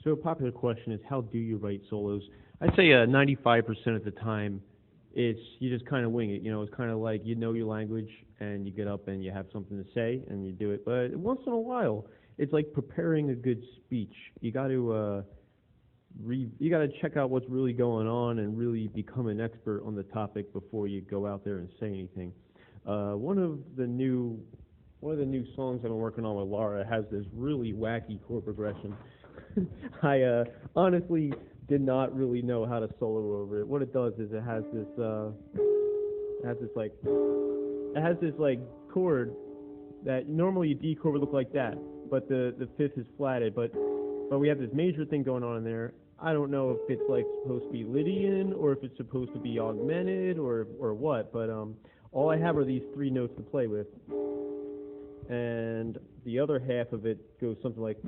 So a popular question is, how do you write solos? I'd say 95% of the time, it's you just kind of wing it. It's kind of like you know your language and you get up and you have something to say and you do it. But once in a while, it's like preparing a good speech. You got to check out what's really going on and really become an expert on the topic before you go out there and say anything. One of the new songs I've been working on with Laura has this really wacky chord progression. I honestly did not really know how to solo over it. What it does is it has this chord that normally a D chord would look like that, but the fifth is flatted. But we have this major thing going on in there. I don't know if it's like supposed to be Lydian or if it's supposed to be augmented or what. But all I have are these three notes to play with, and the other half of it goes something like.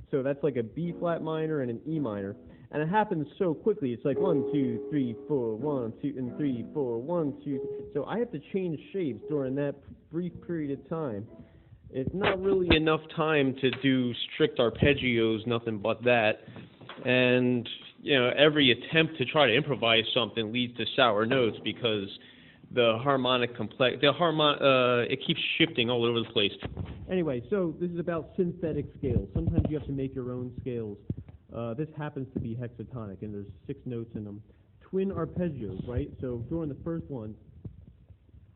So that's like a B flat minor and an E minor. And it happens so quickly. It's like 1, 2, 3, 4, 1, 2, and 3, 4, 1, 2. So I have to change shapes during that brief period of time. It's not really enough time to do strict arpeggios, nothing but that. And, every attempt to try to improvise something leads to sour notes because the harmonic it keeps shifting all over the place. Anyway, so this is about synthetic scales. Sometimes you have to make your own scales. This happens to be hexatonic, and there's 6 notes in them. Twin arpeggios, right? So during the first one,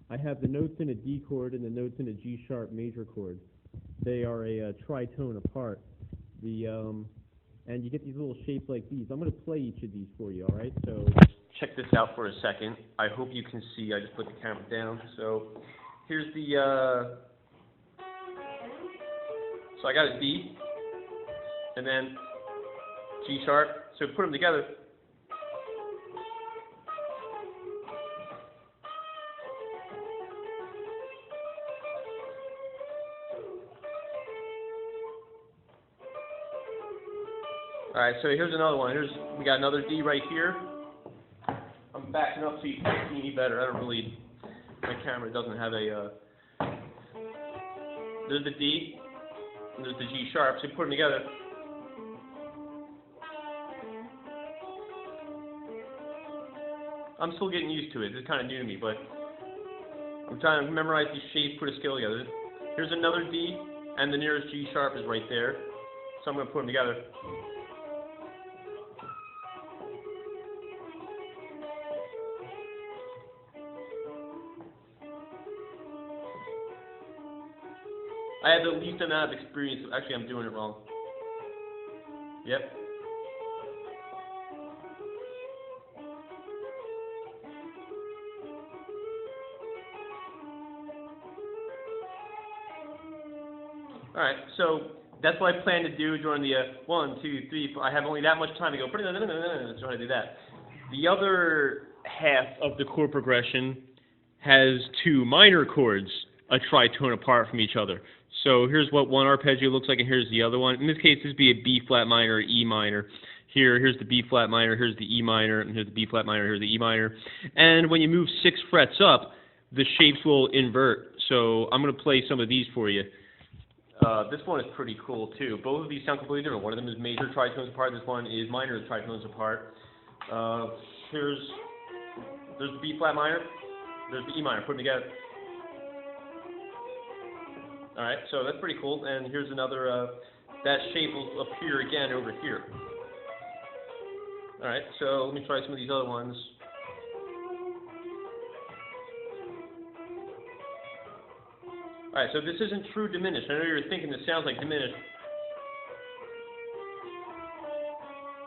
I have the notes in a D chord and the notes in a G sharp major chord. They are a tritone apart. And you get these little shapes like these. I'm going to play each of these for you, all right? So check this out for a second. I hope you can see. I just put the camera down. So here's so I got a D, and then G sharp. So put them together. All right, so here's another one. We got another D right here. I'm backing up so you can see me better. My camera doesn't have there's the D, and there's the G sharp, so you put them together. I'm still getting used to it. It's kind of new to me, but I'm trying to memorize these shapes, put a scale together. Here's another D, and the nearest G sharp is right there, so I'm going to put them together. I have the least amount of experience. Actually, I'm doing it wrong. Yep. All right, so that's what I plan to do during the 1, 2, 3, 4. I have only that much time to go. So I'm going to do that. The other half of the chord progression has 2 minor chords, a tritone apart from each other. So here's what one arpeggio looks like, and here's the other one. In this case, this would be a B flat minor or E minor. Here's the B flat minor, here's the E minor, and here's the B flat minor, here's the E minor. And when you move 6 frets up, the shapes will invert. So I'm going to play some of these for you. This one is pretty cool too. Both of these sound completely different. One of them is major tritones apart. This one is minor tritones apart. There's the B flat minor. There's the E minor. Put them together. All right, so that's pretty cool. And here's another. That shape will appear again over here. All right, so let me try some of these other ones. All right, so this isn't true diminished. I know you're thinking this sounds like diminished,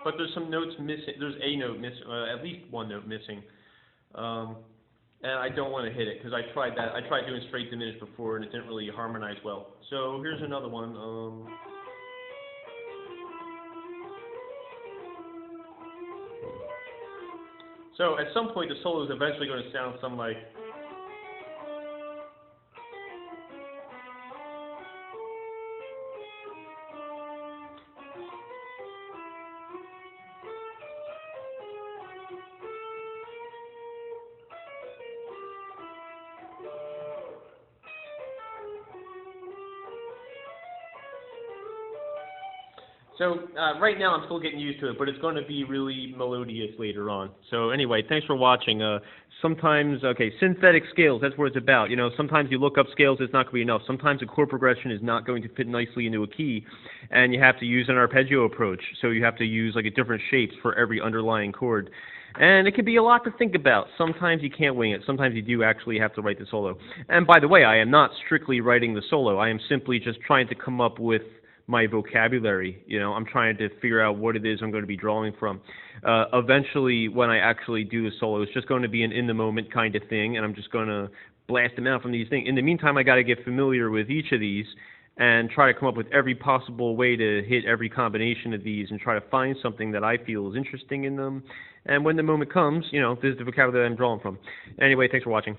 but there's some notes missing. There's a note missing, at least one note missing, and I don't want to hit it because I tried that. I tried doing straight diminished before, and it didn't really harmonize well. So here's another one. So at some point, the solo is eventually going to sound something like. So right now I'm still getting used to it, but it's going to be really melodious later on. So anyway, thanks for watching. Sometimes, okay, synthetic scales, that's what it's about. You know, sometimes you look up scales, it's not going to be enough. Sometimes a chord progression is not going to fit nicely into a key, and you have to use an arpeggio approach. So you have to use like a different shapes for every underlying chord. And it can be a lot to think about. Sometimes you can't wing it. Sometimes you do actually have to write the solo. And by the way, I am not strictly writing the solo. I am simply just trying to come up with my vocabulary. You know, I'm trying to figure out what it is I'm going to be drawing from. Eventually, when I actually do the solo, it's just going to be an in-the-moment kind of thing, and I'm just going to blast them out from these things. In the meantime, I got to get familiar with each of these and try to come up with every possible way to hit every combination of these and try to find something that I feel is interesting in them. And when the moment comes, you know, this is the vocabulary that I'm drawing from. Anyway, thanks for watching.